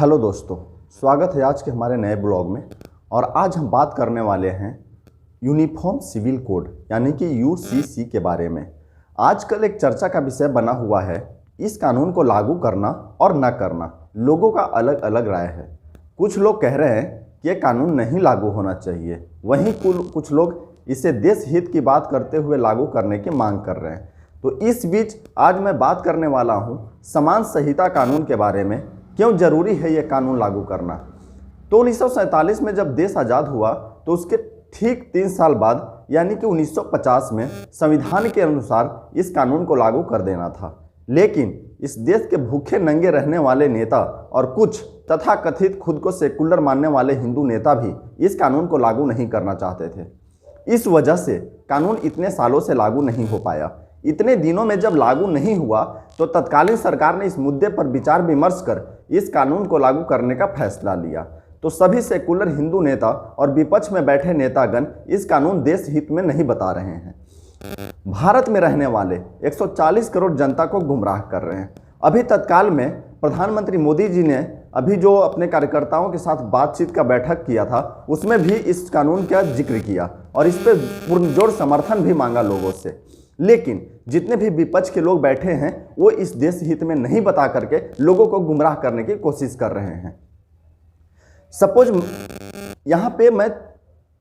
Hello दोस्तों, स्वागत है आज के हमारे नए ब्लॉग में। और आज हम बात करने वाले हैं यूनिफॉर्म सिविल कोड यानी कि यूसीसी के बारे में। आजकल एक चर्चा का विषय बना हुआ है, इस कानून को लागू करना और न करना। लोगों का अलग अलग राय है। कुछ लोग कह रहे हैं कि ये कानून नहीं लागू होना चाहिए, वहीं कुछ लोग इसे देश हित की बात करते हुए लागू करने की मांग कर रहे हैं। तो इस बीच आज मैं बात करने वाला हूँ समान संहिता कानून के बारे में। क्यों जरूरी है ये कानून लागू करना। तो 1947 में जब देश आज़ाद हुआ तो उसके ठीक 3 साल बाद यानी कि 1950 में संविधान के अनुसार इस कानून को लागू कर देना था। लेकिन इस देश के भूखे नंगे रहने वाले नेता और कुछ तथाकथित खुद को सेकुलर मानने वाले हिंदू नेता भी इस कानून को लागू नहीं करना चाहते थे। इस वजह से कानून इतने सालों से लागू नहीं हो पाया। इतने दिनों में जब लागू नहीं हुआ तो तत्कालीन सरकार ने इस मुद्दे पर विचार विमर्श कर इस कानून को लागू करने का फैसला लिया। तो सभी सेकुलर हिंदू नेता और विपक्ष में बैठे नेतागण इस कानून देश हित में नहीं बता रहे हैं। भारत में रहने वाले 140 करोड़ जनता को गुमराह कर रहे हैं। अभी तत्काल में प्रधानमंत्री मोदी जी ने अभी जो अपने कार्यकर्ताओं के साथ बातचीत का बैठक किया था, उसमें भी इस कानून का जिक्र किया और इस पर पुरजोर समर्थन भी मांगा लोगों से। लेकिन जितने भी विपक्ष के लोग बैठे हैं वो इस देश हित में नहीं बता करके लोगों को गुमराह करने की कोशिश कर रहे हैं। सपोज यहाँ पे मैं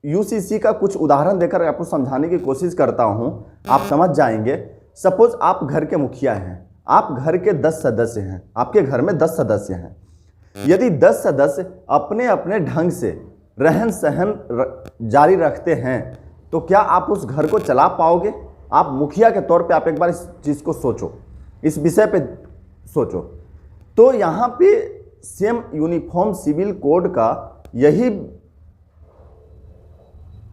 यूसीसी का कुछ उदाहरण देकर आपको समझाने की कोशिश करता हूँ, आप समझ जाएंगे। सपोज आप घर के मुखिया हैं, आप घर के 10 सदस्य हैं, आपके घर में 10 सदस्य हैं। यदि 10 सदस्य अपने अपने ढंग से रहन सहन जारी रखते हैं तो क्या आप उस घर को चला पाओगे? आप मुखिया के तौर पे आप एक बार इस चीज़ को सोचो, इस विषय पे सोचो। तो यहाँ पे सेम यूनिफॉर्म सिविल कोड का यही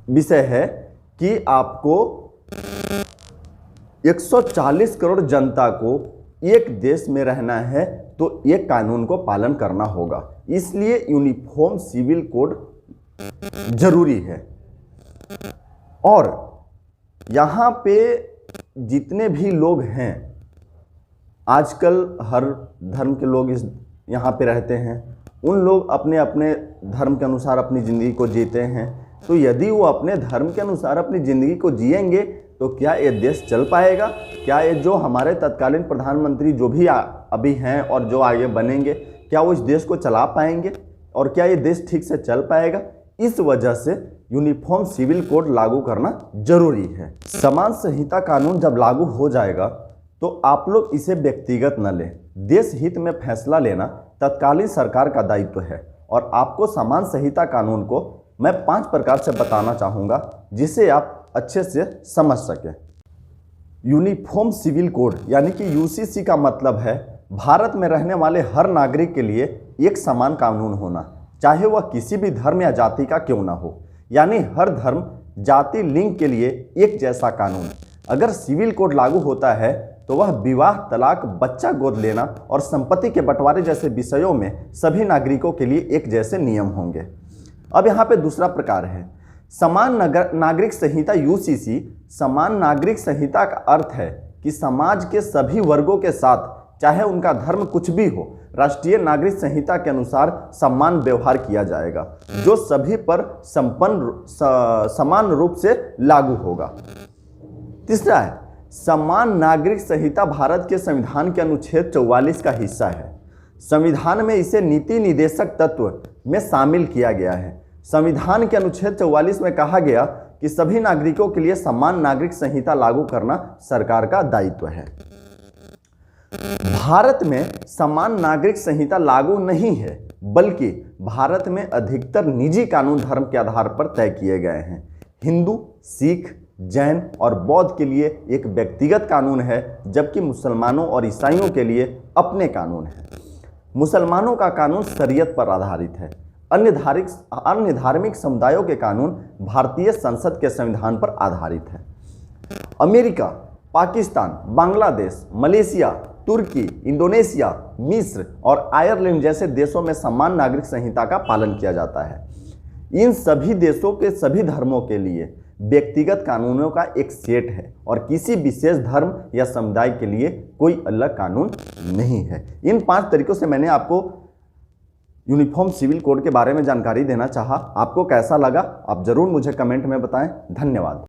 विषय है कि आपको 140 करोड़ जनता को एक देश में रहना है तो एक कानून को पालन करना होगा। इसलिए यूनिफॉर्म सिविल कोड जरूरी है। और यहाँ पे जितने भी लोग हैं, आजकल हर धर्म के लोग यहाँ पे रहते हैं, उन लोग अपने अपने धर्म के अनुसार अपनी ज़िंदगी को जीते हैं। तो यदि वो अपने धर्म के अनुसार अपनी ज़िंदगी को जिएंगे तो क्या ये देश चल पाएगा? क्या ये जो हमारे तत्कालीन प्रधानमंत्री जो भी अभी हैं और जो आगे बनेंगे, क्या वो इस देश को चला पाएंगे? और क्या ये देश ठीक से चल पाएगा? इस वजह से यूनिफॉर्म सिविल कोड लागू करना जरूरी है। समान संहिता कानून जब लागू हो जाएगा तो आप लोग इसे व्यक्तिगत न लें। देश हित में फैसला लेना तत्कालीन सरकार का दायित्व है। और आपको समान संहिता कानून को मैं 5 प्रकार से बताना चाहूँगा जिसे आप अच्छे से समझ सकें। यूनिफॉर्म सिविल कोड यानी कि यूसीसी का मतलब है भारत में रहने वाले हर नागरिक के लिए एक समान कानून होना, चाहे वह किसी भी धर्म या जाति का क्यों ना हो। यानी हर धर्म, जाति, लिंग के लिए एक जैसा कानून। अगर सिविल कोड लागू होता है तो वह विवाह, तलाक, बच्चा गोद लेना और संपत्ति के बंटवारे जैसे विषयों में सभी नागरिकों के लिए एक जैसे नियम होंगे। अब यहाँ पे दूसरा प्रकार है समान नागरिक संहिता यूसीसी। समान नागरिक संहिता का अर्थ है कि समाज के सभी वर्गों के साथ, चाहे उनका धर्म कुछ भी हो, राष्ट्रीय नागरिक संहिता के अनुसार समान व्यवहार किया जाएगा, जो सभी पर समान रूप से लागू होगा। तीसरा है समान नागरिक संहिता भारत के संविधान के अनुच्छेद 44 का हिस्सा है। संविधान में इसे नीति निदेशक तत्व में शामिल किया गया है। संविधान के अनुच्छेद 44 में कहा गया कि सभी नागरिकों के लिए समान नागरिक संहिता लागू करना सरकार का दायित्व है। भारत में समान नागरिक संहिता लागू नहीं है, बल्कि भारत में अधिकतर निजी कानून धर्म के आधार पर तय किए गए हैं। हिंदू, सिख, जैन और बौद्ध के लिए एक व्यक्तिगत कानून है, जबकि मुसलमानों और ईसाइयों के लिए अपने कानून हैं। मुसलमानों का कानून शरीयत पर आधारित है। अन्य धार्मिक समुदायों के कानून भारतीय संसद के संविधान पर आधारित है। अमेरिका, पाकिस्तान, बांग्लादेश, मलेशिया, तुर्की, इंडोनेशिया, मिस्र और आयरलैंड जैसे देशों में समान नागरिक संहिता का पालन किया जाता है। इन सभी देशों के सभी धर्मों के लिए व्यक्तिगत कानूनों का एक सेट है और किसी विशेष धर्म या समुदाय के लिए कोई अलग कानून नहीं है। इन 5 तरीकों से मैंने आपको यूनिफॉर्म सिविल कोड के बारे में जानकारी देना चाहा। आपको कैसा लगा आप ज़रूर मुझे कमेंट में बताएं। धन्यवाद।